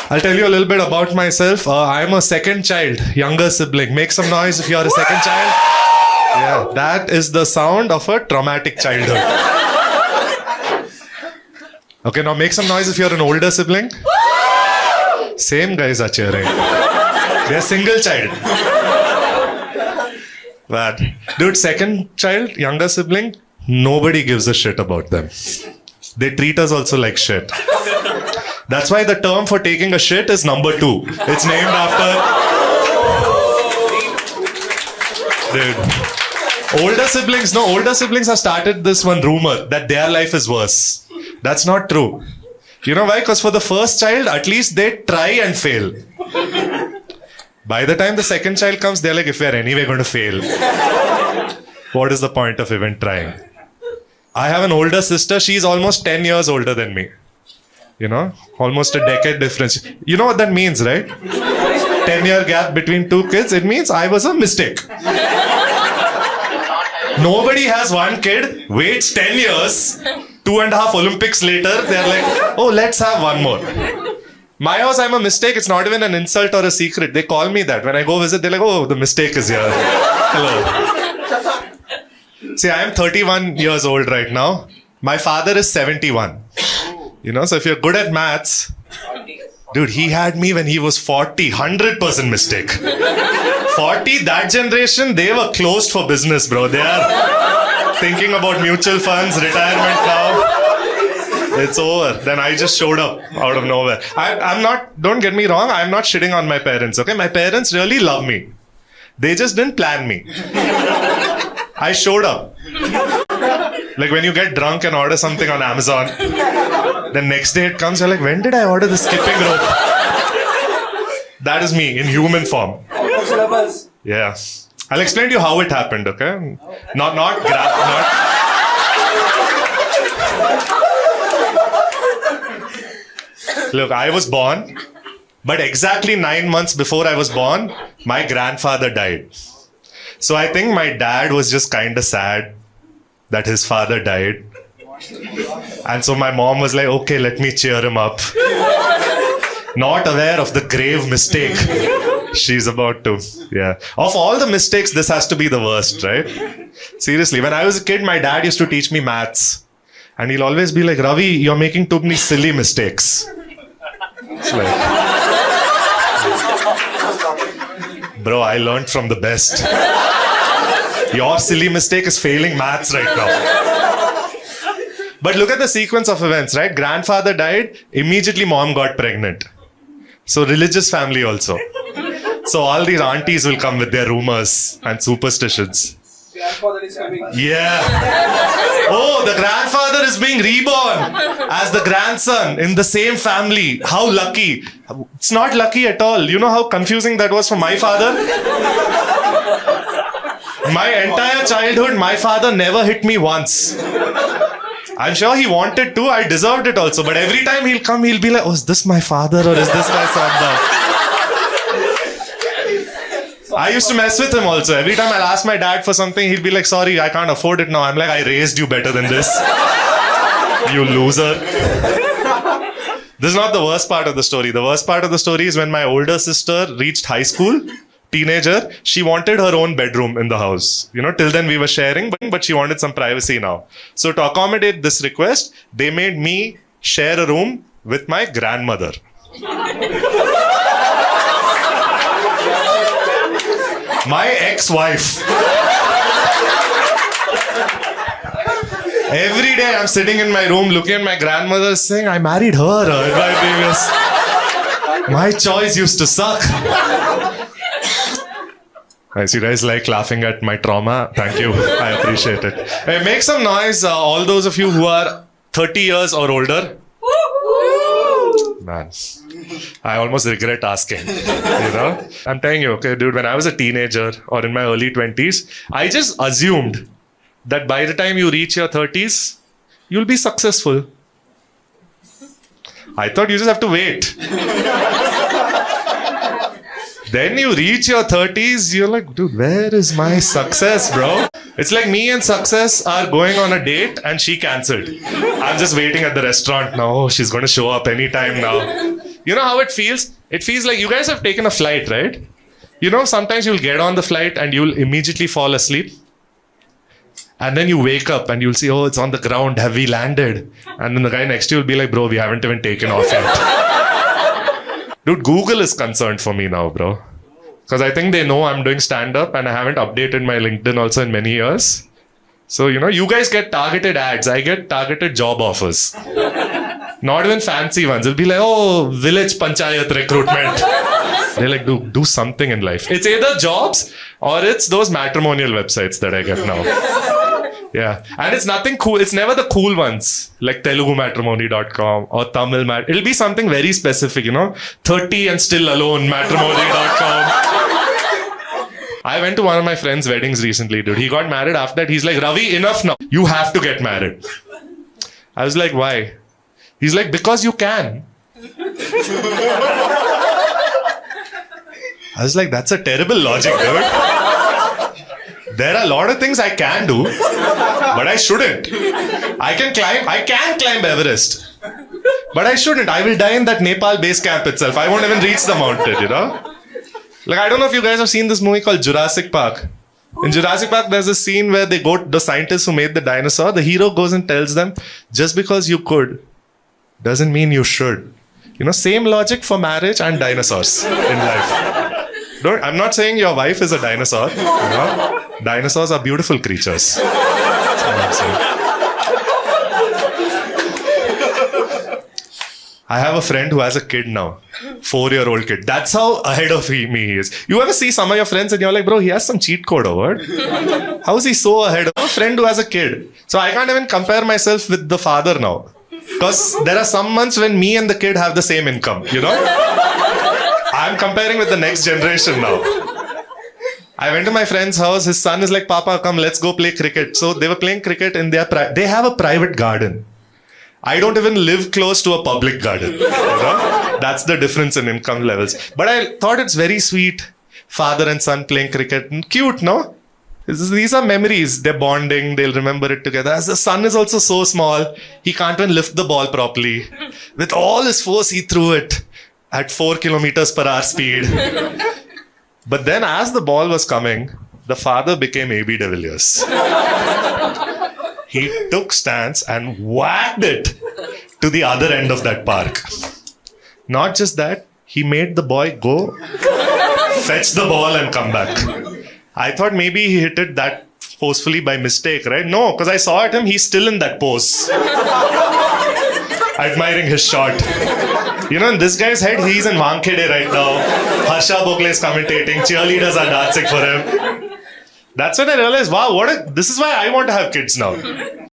I'll tell you a little bit about myself. I'm a second child, younger sibling. Make some noise if you're a second child. Yeah, that is the sound of a traumatic childhood. Okay, now make some noise if you're an older sibling. Same guys are cheering. They're single child. Bad. Dude, second child, younger sibling, nobody gives a shit about them. They treat us also like shit. That's why the term for taking a shit is number 2. It's named after... Dude. Older siblings have started this one rumor that their life is worse. That's not true. You know why? Because for the first child, at least they try and fail. By the time the second child comes, they're like, if we're anyway going to fail, what is the point of even trying? I have an older sister. She's almost 10 years older than me. You know, almost a decade difference. You know what that means, right? 10-year gap between 2 kids. It means I was a mistake. Nobody has one kid, waits 10 years, 2.5 Olympics later, they're like, oh, let's have one more. My house, I'm a mistake. It's not even an insult or a secret. They call me that. When I go visit, they're like, oh, the mistake is here. Hello. See, I'm 31 years old right now. My father is 71. You know, so if you're good at maths, dude, he had me when he was 40, 100% mistake. 40, that generation, they were closed for business, bro. They are thinking about mutual funds, retirement now. It's over. Then I just showed up out of nowhere. I'm not, don't get me wrong, I'm not shitting on my parents, okay? My parents really love me. They just didn't plan me. I showed up. Like when you get drunk and order something on Amazon, the next day it comes, you're like, when did I order the skipping rope? That is me in human form. Yeah. I'll explain to you how it happened, okay? Not. Look, I was born, but exactly 9 months before I was born, my grandfather died. So I think my dad was just kind of sad that his father died. And so my mom was like, okay, let me cheer him up. Not aware of the grave mistake she's about to. Yeah. Of all the mistakes, this has to be the worst, right? Seriously, when I was a kid, my dad used to teach me maths. And he'll always be like, Ravi, you're making too many silly mistakes. It's like, bro, I learned from the best. Your silly mistake is failing maths right now. But look at the sequence of events, right? Grandfather died, immediately mom got pregnant. So religious family also. So all these aunties will come with their rumors and superstitions. Grandfather is coming. Yeah. Oh, the grandfather is being reborn as the grandson in the same family. How lucky. It's not lucky at all. You know how confusing that was for my father? My entire childhood, my father never hit me once. I'm sure he wanted to. I deserved it also. But every time he'll come, he'll be like, oh, is this my father or is this my son now? I used to mess with him also. Every time I'll ask my dad for something, he'll be like, sorry, I can't afford it now. I'm like, I raised you better than this. You loser. This is not the worst part of the story. The worst part of the story is when my older sister reached high school, teenager, she wanted her own bedroom in the house. You know, till then we were sharing, but she wanted some privacy now. So to accommodate this request, they made me share a room with my grandmother. My ex-wife. Every day I'm sitting in my room looking at my grandmother saying, I married her. My choice used to suck. I see you guys like laughing at my trauma. Thank you. I appreciate it. Hey, make some noise, all those of you who are 30 years or older. Man, I almost regret asking, you know? I'm telling you, okay, dude, when I was a teenager or in my early 20s, I just assumed that by the time you reach your 30s, you'll be successful. I thought you just have to wait. Then you reach your 30s, you're like, dude, where is my success, bro? It's like me and Success are going on a date and she cancelled. I'm just waiting at the restaurant now. Oh, she's going to show up anytime now. You know how it feels? It feels like you guys have taken a flight, right? You know, sometimes you'll get on the flight and you'll immediately fall asleep. And then you wake up and you'll see, oh, it's on the ground, have we landed? And then the guy next to you will be like, bro, we haven't even taken off yet. Dude, Google is concerned for me now, bro. Because I think they know I'm doing stand-up and I haven't updated my LinkedIn also in many years. So, you know, you guys get targeted ads. I get targeted job offers. Not even fancy ones. It'll be like, oh, village panchayat recruitment. They're like, do something in life. It's either jobs or it's those matrimonial websites that I get now. Yeah. And it's nothing cool. It's never the cool ones like telugumatrimony.com or Tamil It'll be something very specific, you know, 30 and still alone matrimony.com. I went to one of my friend's weddings recently, dude. He got married. After that, he's like, Ravi, enough now. You have to get married. I was like, why? He's like, because you can. I was like, that's a terrible logic, dude. There are a lot of things I can do, but I shouldn't. I can climb Everest, but I shouldn't. I will die in that Nepal base camp itself. I won't even reach the mountain, you know? Like, I don't know if you guys have seen this movie called Jurassic Park. In Jurassic Park, there's a scene where they go to the scientists who made the dinosaur. The hero goes and tells them, just because you could doesn't mean you should. You know, same logic for marriage and dinosaurs in life. I'm not saying your wife is a dinosaur. You know? Dinosaurs are beautiful creatures. That's what I'm saying. I have a friend who has a kid now. 4-year-old kid. That's how ahead of me he is. You ever see some of your friends and you're like, bro, he has some cheat code or what? How is he so ahead? I have a friend who has a kid. So I can't even compare myself with the father now. Because there are some months when me and the kid have the same income, you know? I'm comparing with the next generation now. I went to my friend's house. His son is like, Papa, come, let's go play cricket. So they were playing cricket in their they have a private garden. I don't even live close to a public garden. You know? That's the difference in income levels. But I thought it's very sweet. Father and son playing cricket. Cute, no? These are memories. They're bonding. They'll remember it together. As the son is also so small, he can't even lift the ball properly. With all his force, he threw it at 4 kilometers per hour speed. But then as the ball was coming, the father became A.B. de Villiers. He took stance and whacked it to the other end of that park. Not just that, he made the boy go, fetch the ball and come back. I thought maybe he hit it that forcefully by mistake, right? No, because I saw at him, he's still in that pose. Admiring his shot. You know, in this guy's head, he's in Wankhede right now. Harsha Bokle is commentating. Cheerleaders are dancing for him. That's when I realized, wow, this is why I want to have kids now.